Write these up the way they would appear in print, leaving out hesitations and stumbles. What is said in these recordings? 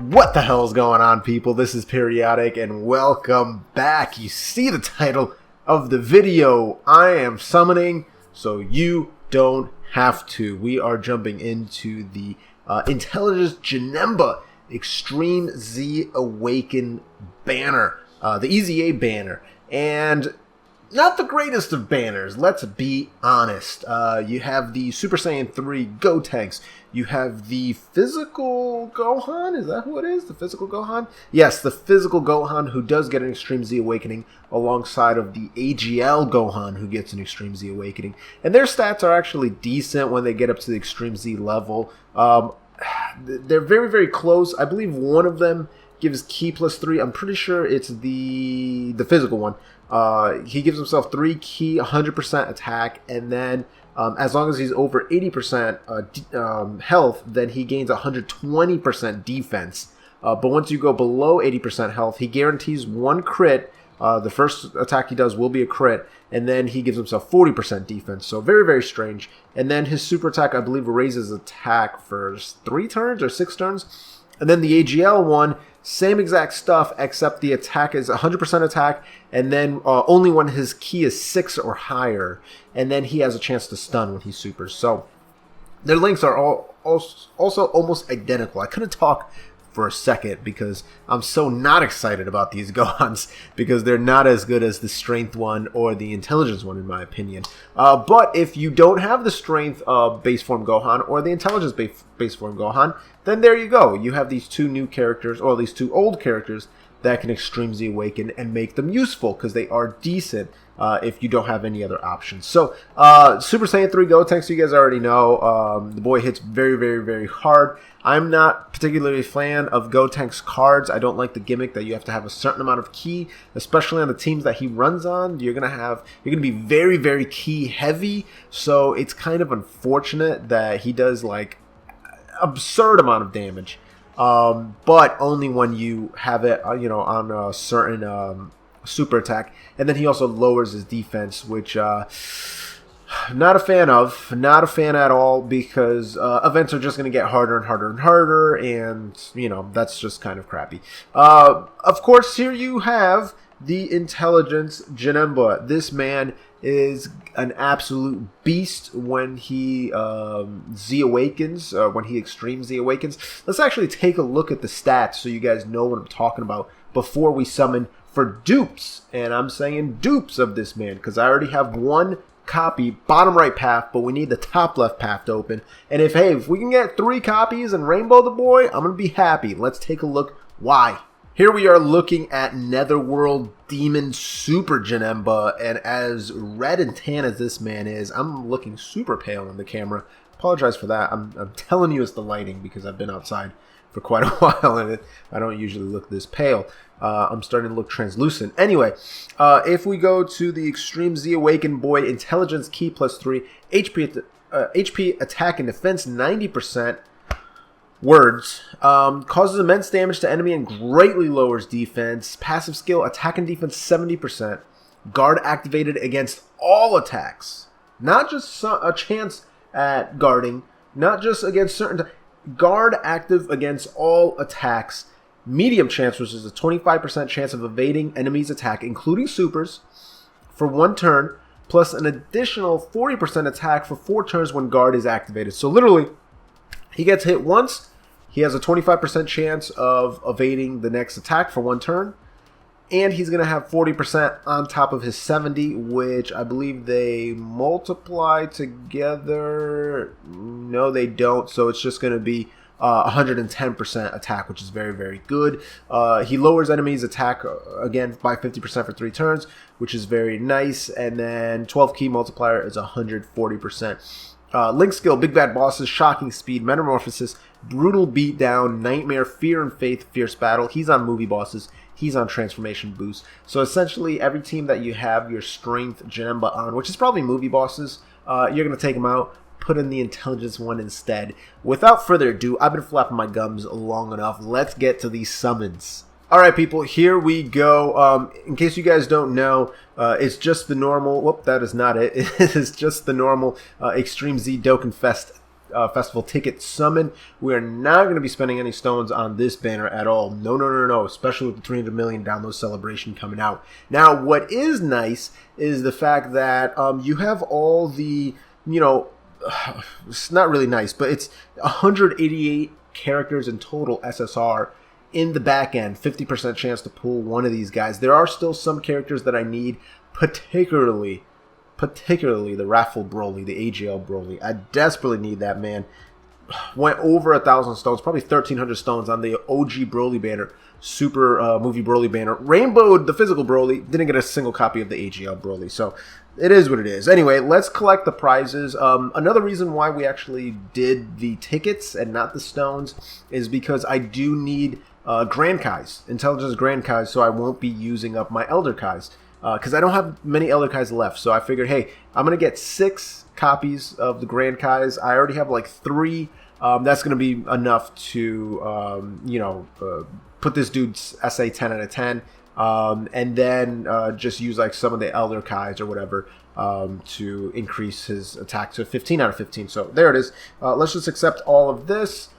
What the hell is going on, people? This is Periodic, and welcome back. You see the title of the video. I am summoning, so you don't have to. We are jumping into the Dbz Janemba Extreme Z Awaken banner, the EZA banner, and not the greatest of banners, let's be honest. You have the Super Saiyan 3 Gotenks. You have the Physical Gohan, is that who it is? The Physical Gohan? Yes, the Physical Gohan, who does get an Extreme Z Awakening, alongside of the AGL Gohan, who gets an Extreme Z Awakening. And their stats are actually decent when they get up to the Extreme Z level. They're very, very close. I believe one of them gives Ki +3. I'm pretty sure it's the Physical one. He gives himself 3 Ki, 100% attack, and then as long as he's over 80% health, then he gains 120% defense. But once you go below 80% health, he guarantees 1 crit. The first attack he does will be a crit, and then he gives himself 40% defense. So very, very strange. And then his super attack, I believe, raises attack for 3 turns or 6 turns. And then the AGL one, same exact stuff, except the attack is 100% attack, and then only when his Ki is 6 or higher, and then he has a chance to stun when he supers. So their links are also almost identical. I couldn't talk for a second because I'm so not excited about these Gohans, because they're not as good as the Strength one or the Intelligence one, in my opinion. But if you don't have the Strength base form Gohan or the Intelligence base form Gohan, then there you go. You have these 2 new characters, or these 2 old characters, that can Extreme Z Awaken and make them useful, because they are decent if you don't have any other options. So, Super Saiyan 3 Gotenks, you guys already know, the boy hits very, very, very hard. I'm not particularly a fan of Gotenks cards. I don't like the gimmick that you have to have a certain amount of Ki, especially on the teams that he runs on. You're gonna be very, very Ki heavy, so it's kind of unfortunate that he does like absurd amount of damage. But only when you have it, on a certain super attack. And then he also lowers his defense, which not a fan of. Not a fan at all, because events are just going to get harder and harder and harder, and, that's just kind of crappy. Of course, here you have the Dbz Janemba. This man is an absolute beast when he Z Awakens, when he Extreme Z Awakens. Let's actually take a look at the stats so you guys know what I'm talking about before we summon for dupes. And I'm saying dupes of this man, because I already have 1 copy, bottom right path, but we need the top left path to open. And if we can get 3 copies and rainbow the boy, I'm going to be happy. Let's take a look why. Here we are looking at Netherworld Demon Super Janemba, and as red and tan as this man is, I'm looking super pale on the camera. Apologize for that. I'm telling you it's the lighting, because I've been outside for quite a while and I don't usually look this pale. I'm starting to look translucent. Anyway, if we go to the Extreme Z Awaken boy, Intelligence Ki +3, HP attack and defense 90%. Words. Causes immense damage to enemy and greatly lowers defense. Passive skill, attack and defense 70%. Guard activated against all attacks. Not just a chance at guarding. Not just against certain... Guard active against all attacks. Medium chance, which is a 25% chance of evading enemy's attack, including supers, for 1 turn. Plus an additional 40% attack for 4 turns when guard is activated. So literally, he gets hit once. He has a 25% chance of evading the next attack for 1 turn. And he's going to have 40% on top of his 70, which I believe they multiply together. No, they don't. So it's just going to be 110% attack, which is very, very good. He lowers enemies' attack, again, by 50% for 3 turns, which is very nice. And then 12 Ki multiplier is 140%. Link skill, Big Bad Bosses, Shocking Speed, Metamorphosis, Brutal Beatdown, Nightmare, Fear and Faith, Fierce Battle. He's on movie bosses. He's on Transformation Boost. So essentially, every team that you have your Strength Janemba on, which is probably movie bosses, you're going to take them out, put in the Intelligence one instead. Without further ado, I've been flapping my gums long enough. Let's get to these summons. Alright people, here we go. In case you guys don't know, it's just the normal, whoop, that is not it. It is just the normal Extreme Z Dokkan Fest Festival ticket summon. We are not going to be spending any stones on this banner at all. No, no, no, no, especially with the 300 million download celebration coming out. Now, what is nice is the fact that you have all the, you know, it's not really nice, but it's 188 characters in total SSR in the back end, 50% chance to pull one of these guys. There are still some characters that I need, particularly the Raffle Broly, the AGL Broly. I desperately need that, man. Went over 1,000 stones, probably 1,300 stones on the OG Broly banner, Super Movie Broly banner. Rainbowed the physical Broly, didn't get a single copy of the AGL Broly, so it is what it is. Anyway, let's collect the prizes. Another reason why we actually did the tickets and not the stones is because I do need Grand Kais, Intelligence Grand Kais, so I won't be using up my Elder Kais. Because I don't have many Elder Kais left, so I figured, hey, I'm going to get 6 copies of the Grand Kais. I already have like 3. That's going to be enough to, you know, put this dude's SA 10 out of 10. And then just use like some of the Elder Kais or whatever to increase his attack to 15 out of 15. So there it is. Let's just accept all of this.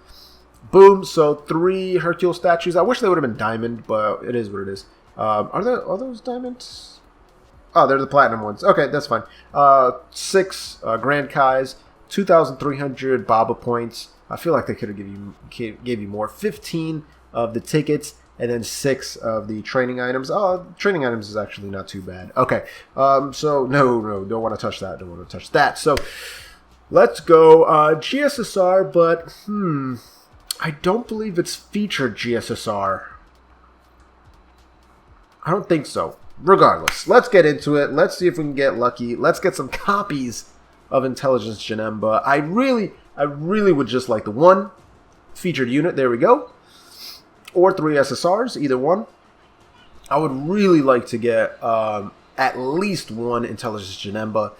Boom. So 3 Hercule statues. I wish they would have been diamond, but it is what it is. Are those diamonds? Oh, they're the platinum ones. Okay, that's fine. 6 Grand Kais, 2,300 Baba points. I feel like they could have gave you more. 15 of the tickets, and then 6 of the training items. Oh, training items is actually not too bad. Okay, so no, don't want to touch that. Don't want to touch that. So let's go GSSR, but I don't believe it's featured GSSR. I don't think so. Regardless, let's get into it. Let's see if we can get lucky. Let's get some copies of Intelligence Janemba. I really would just like the 1 featured unit. There we go. Or 3 SSRs, either one. I would really like to get at least 1 Intelligence Janemba,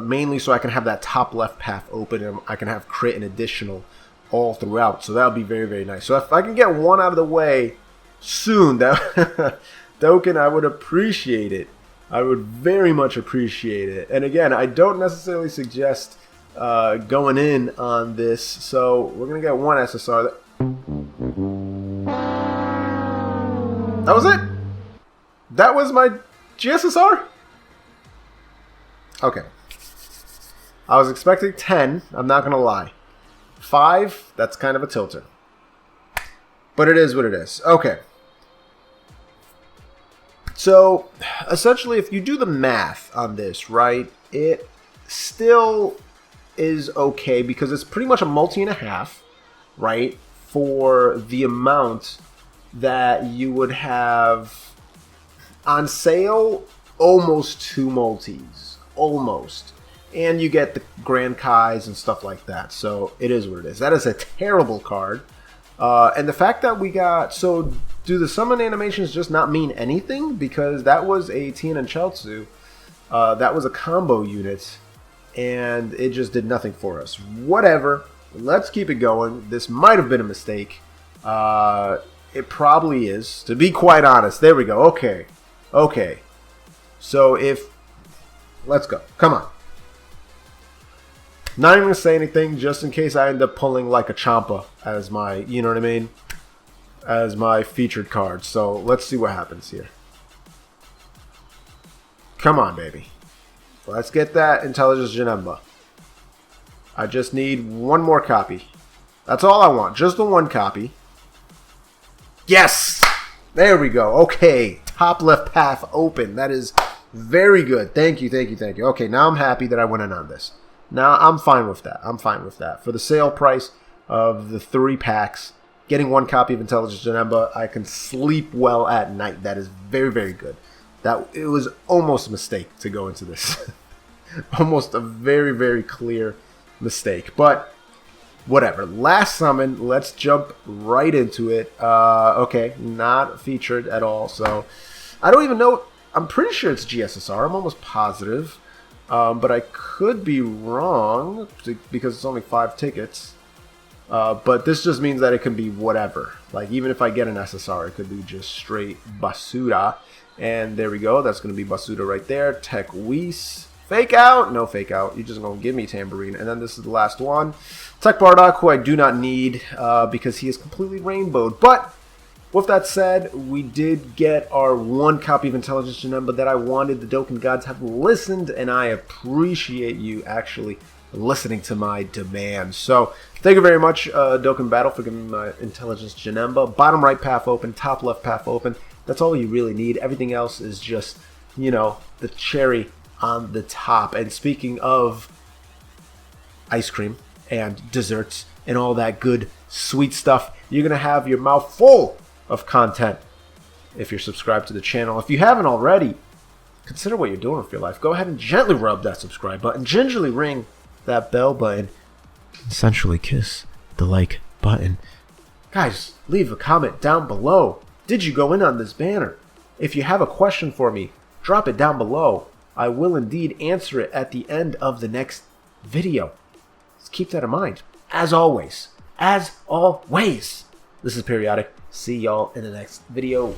mainly so I can have that top left path open and I can have crit and additional all throughout. So that would be very, very nice. So if I can get 1 out of the way soon, that Dokkan, I would appreciate it. I would very much appreciate it. And again, I don't necessarily suggest going in on this. So we're going to get 1 SSR. That was it? That was my GSSR? Okay. I was expecting 10. I'm not going to lie. 5, that's kind of a tilter. But it is what it is. Okay. So, essentially, if you do the math on this, right, it still is okay because it's pretty much a multi-and-a-half, right, for the amount that you would have on sale. Almost 2 multis. Almost. And you get the Grand Kais and stuff like that. So, it is what it is. That is a terrible card. And the fact that we got... So, do the summon animations just not mean anything? Because that was a Tien and Chaozu. That was a combo unit. And it just did nothing for us. Whatever. Let's keep it going. This might have been a mistake. It probably is. To be quite honest. There we go. Okay. Okay. So if... Let's go. Come on. Not even going to say anything just in case I end up pulling like a Champa as my... You know what I mean? As my featured card. So let's see what happens here. Come on, baby. Let's get that Intelligence Janemba. I just need 1 more copy. That's all I want. Just the 1 copy. Yes! There we go. Okay. Top left path open. That is very good. Thank you, thank you, thank you. Okay, now I'm happy that I went in on this. Now I'm fine with that. I'm fine with that. For the sale price of the 3 packs, getting 1 copy of Intelligence Janemba, I can sleep well at night. That is very, very good. It was almost a mistake to go into this. Almost a very, very clear mistake. But whatever. Last summon. Let's jump right into it. Okay, not featured at all. So I don't even know. I'm pretty sure it's GSSR. I'm almost positive. But I could be wrong because it's only 5 tickets. But this just means that it can be whatever. Like, even if I get an SSR, it could be just straight Basura. And there we go. That's going to be Basura right there. Tech Whis, Fake out? No fake out. You're just going to give me Tambourine. And then this is the last one. Tech Bardock, who I do not need because he is completely rainbowed. But with that said, we did get our 1 copy of Intelligence Janemba that I wanted. The Dokkan gods have listened, and I appreciate you actually listening to my demand. So thank you very much, Dokkan Battle, for giving me my Intelligence Janemba. Bottom right path open, top left path open. That's all you really need. Everything else is just, you know, the cherry on the top. And speaking of ice cream and desserts and all that good sweet stuff, you're going to have your mouth full of content if you're subscribed to the channel. If you haven't already, consider what you're doing with your life. Go ahead and gently rub that subscribe button, gingerly ring that bell button, consensually kiss the like button. Guys, leave a comment down below. Did you go in on this banner? If you have a question for me, drop it down below. I will indeed answer it at the end of the next video. Just keep that in mind. As always, this is Periodic. See y'all in the next video.